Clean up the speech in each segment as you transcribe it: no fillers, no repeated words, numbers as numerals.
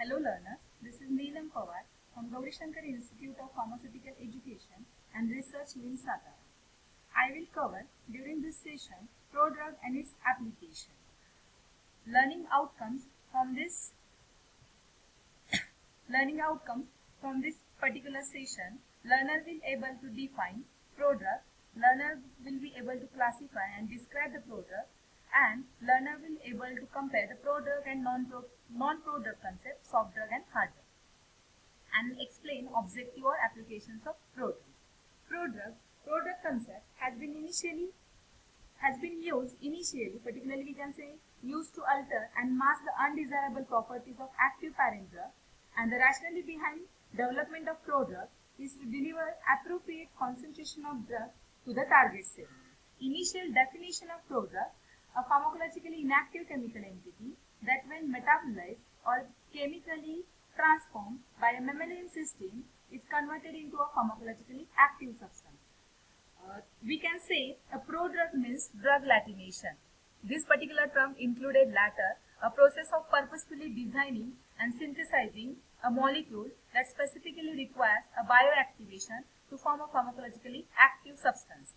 Hello learners, this is Neelam Pawar from Gauri Shankar Institute of Pharmaceutical Education and Research, Satara. I will cover during this session prodrug and its application. Learning outcomes from this particular session, learner will able to define prodrug, learner will be able to classify and describe the prodrug, and learner will able to compare the prodrug and non-prodrug concepts, soft drug and hard drug, and explain objective or applications of prodrug. Prodrug concept has been used initially, particularly we can say used to alter and mask the undesirable properties of active parent drug, and the rationale behind development of prodrug is to deliver appropriate concentration of drug to the target cell. Initial definition of prodrug: a pharmacologically inactive chemical entity that when metabolized or chemically transformed by a mammalian system is converted into a pharmacologically active substance. We can say a prodrug means drug latination. This particular term included latter, a process of purposefully designing and synthesizing a molecule that specifically requires a bioactivation to form a pharmacologically active substance.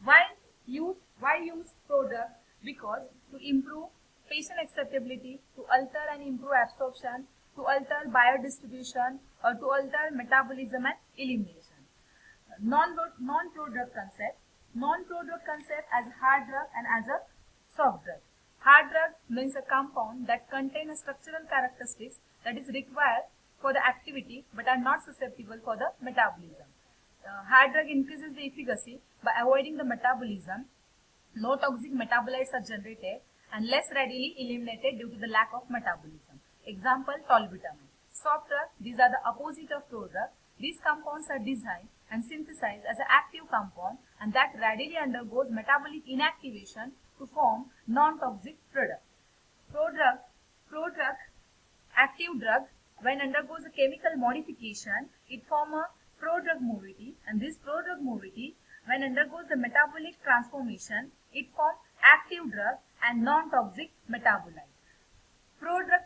Why use prodrug? Because to improve patient acceptability, to alter and improve absorption, to alter biodistribution, or to alter metabolism and elimination. Non-prodrug concept. Non-prodrug concept as hard drug and as a soft drug. Hard drug means a compound that contains structural characteristics that is required for the activity but are not susceptible for the metabolism. Hard drug increases the efficacy by avoiding the metabolism. No toxic metabolites are generated and less readily eliminated due to the lack of metabolism. Example, tolbutamide. Soft drug, these are the opposite of prodrug. These compounds are designed and synthesized as an active compound and that readily undergoes metabolic inactivation to form non-toxic product. Prodrug, active drug, when undergoes a chemical modification, it forms a prodrug moiety, and this prodrug moiety, when undergoes the metabolic transformation, it forms active drug and non-toxic metabolite. Prodrug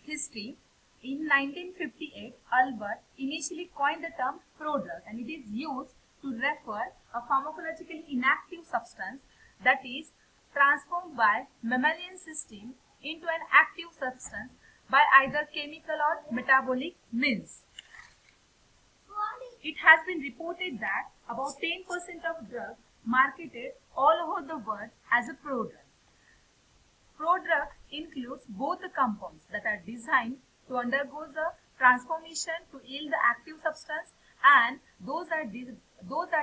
history. In 1958, Albert initially coined the term prodrug, and it is used to refer a pharmacologically inactive substance that is transformed by mammalian system into an active substance by either chemical or metabolic means. It has been reported that about 10% of drugs marketed all over the world as a prodrug. Prodrug includes both the compounds that are designed to undergo the transformation to yield the active substance and those are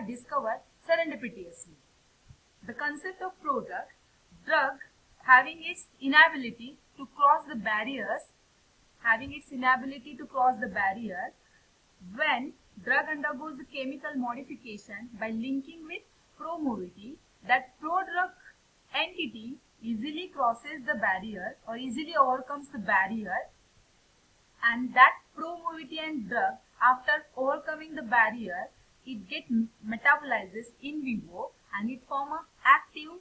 discovered serendipitously. The concept of prodrug, drug having its inability to cross the barrier when drug undergoes the chemical modification by linking with pro-moiety, that prodrug entity easily crosses the barrier or easily overcomes the barrier, and that pro-moiety and drug, after overcoming the barrier, it gets metabolizes in vivo and it forms an active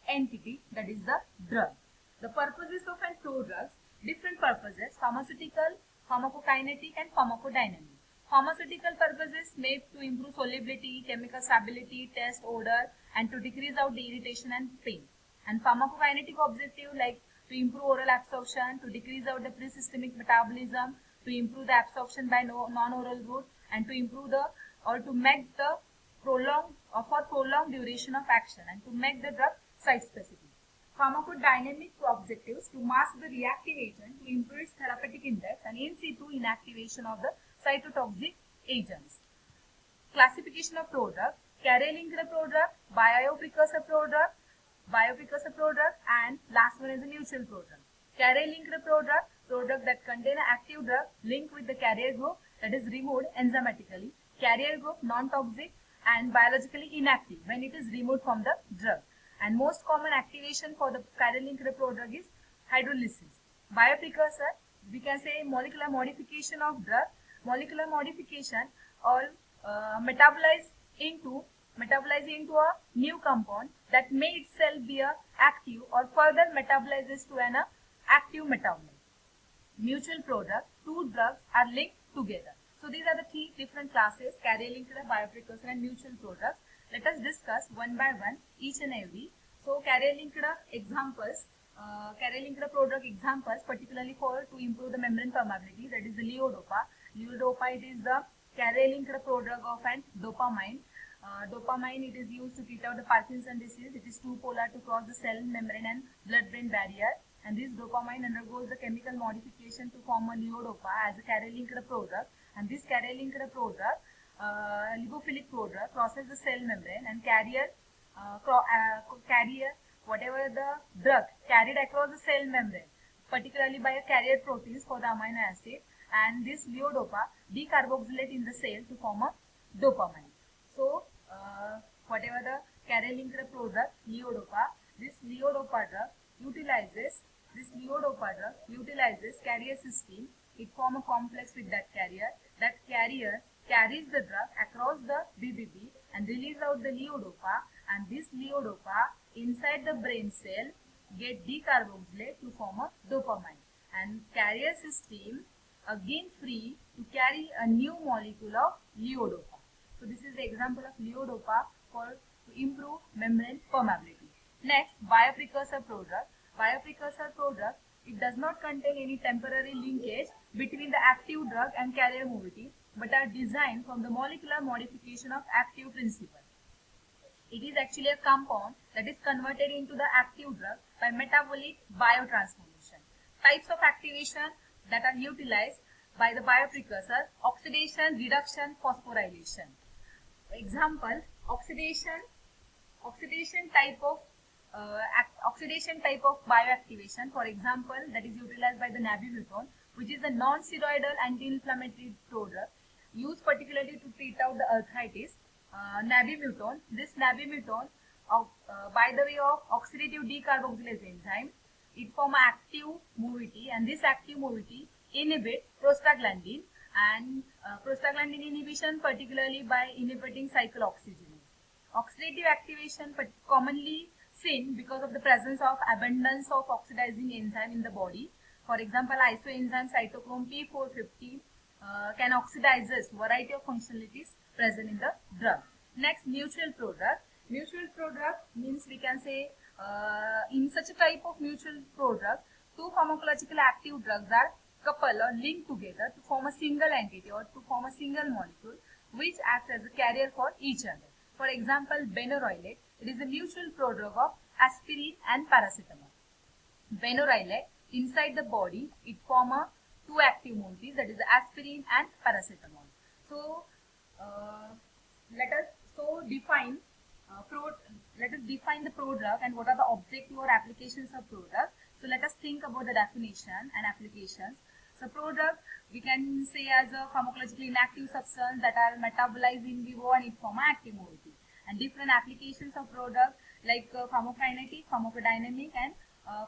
entity, that is the drug. The purposes of a prodrug: different purposes: pharmaceutical, pharmacokinetic and pharmacodynamic. Pharmaceutical purposes made to improve solubility, chemical stability, taste, odor, and to decrease out the irritation and pain. And pharmacokinetic objective like to improve oral absorption, to decrease out the pre-systemic metabolism, to improve the absorption by non-oral route, and to improve to make the prolonged duration of action, and to make the drug site-specific. Pharmacodynamic objectives: to mask the reactive agent, to improve its therapeutic index, and in situ inactivation of the cytotoxic agents. Classification of prodrug: carrier-linked prodrug, bioprecursor prodrug, and last one is a neutral prodrug. Carrier-linked prodrug that contain an active drug linked with the carrier group that is removed enzymatically. Carrier group non-toxic and biologically inactive when it is removed from the drug. And most common activation for the carrier-linked prodrug is hydrolysis. Bioprecursor, we can say molecular modification of drug, molecular modification or metabolize into a new compound that may itself be a active or further metabolizes to an active metabolite. mutual product, two drugs are linked together. So these are the three different classes: carrier-linked, bioprecursor and mutual products. Let us discuss one by one each and every. So carrier-linked examples, carrier-linked product examples, particularly for to improve the membrane permeability, that is the levodopa. Levodopa, it is the carrier-linked product of an dopamine. Dopamine, it is used to treat out the Parkinson disease. It is two polar to cross the cell membrane and blood-brain barrier. And this dopamine undergoes the chemical modification to form a levodopa as a carrier-linked product. And this carrier-linked product, lipophilic product, crosses the cell membrane and carrier whatever the drug carried across the cell membrane, particularly by a carrier proteins for the amino acid, and this levodopa decarboxylate in the cell to form a dopamine. So whatever the carrier-linked product levodopa, this levodopa drug utilizes carrier system. It form a complex with that carrier. That carrier carries the drug across the BBB and release out the levodopa, and this levodopa inside the brain cell get decarboxylate to form a dopamine, and carrier system again free to carry a new molecule of levodopa. So this is the example of levodopa for to improve membrane permeability. Next, bioprecursor product. Bioprecursor product, it does not contain any temporary linkage between the active drug and carrier moiety, but are designed from the molecular modification of active principle. It is actually a compound that is converted into the active drug by metabolic biotransformation. Types of activation that are utilized by the bioprecursor: oxidation, reduction, phosphorylation. Example, oxidation type of bioactivation, for example, that is utilized by the nabimutone, which is a non-steroidal anti-inflammatory product used particularly to treat out the arthritis. Nabimutone, this nabimutone by the way of oxidative decarboxylase enzyme, it form an active moiety, and this active moiety inhibit prostaglandin, and prostaglandin inhibition particularly by inhibiting cyclooxygenase. Oxidative activation commonly seen because of the presence of abundance of oxidizing enzyme in the body. For example, isoenzyme cytochrome P450 can oxidize variety of functionalities present in the drug. Next, mutual product. Mutual product means we can say in such a type of mutual product, two pharmacological active drugs are coupled or linked together to form a single entity or to form a single molecule which acts as a carrier for each other. For example, benorelate, it is a mutual product of aspirin and paracetamol. Benorelate, inside the body, it form a two active moieties, that is aspirin and paracetamol. So let us define the product and what are the objective or applications of product. So let us think about the definition and applications. So product, we can say as a pharmacologically inactive substance that are metabolized in vivo and it form an active moiety. And different applications of product like pharmacokinetic, pharmacodynamic and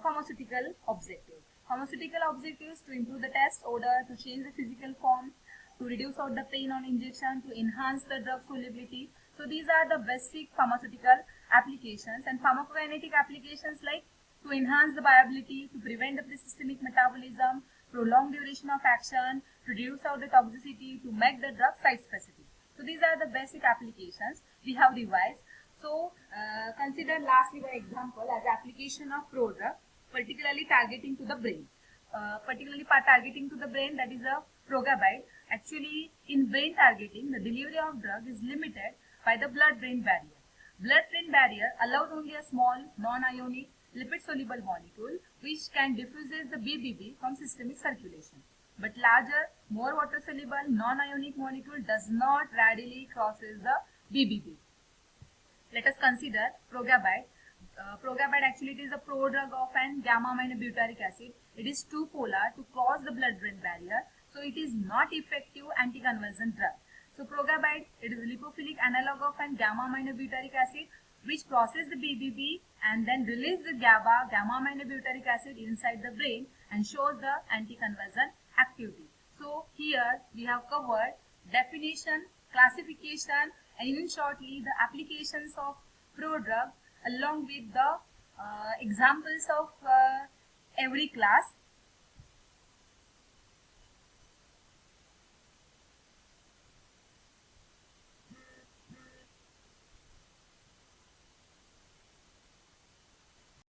pharmaceutical objectives. Pharmaceutical objectives: to improve the taste, odor, to change the physical form, to reduce out the pain on injection, to enhance the drug solubility. So these are the basic pharmaceutical applications. And pharmacokinetic applications like to enhance the viability, to prevent the pre-systemic metabolism, prolong duration of action, to reduce out the toxicity, to make the drug site specific. So these are the basic applications we have revised. So consider lastly by example as application of product particularly targeting to the brain. That is a Progabide. Actually, in brain targeting, the delivery of drug is limited by the blood-brain barrier. Blood-brain barrier allows only a small, non-ionic, lipid-soluble molecule which can diffuse the BBB from systemic circulation. But larger, more water-soluble, non-ionic molecule does not readily crosses the BBB. Let us consider Progabide. Progabide actually it is a prodrug of an gamma-aminobutyric acid. It is too polar to cross the blood-brain barrier, so it is not effective anticonvulsant drug. So Progabide, it is a lipophilic analog of an gamma-aminobutyric acid which crosses the BBB and then release the gamma-aminobutyric acid inside the brain and shows the anticonvulsant activity. So here we have covered definition, classification and even shortly the applications of prodrug along with the examples of every class.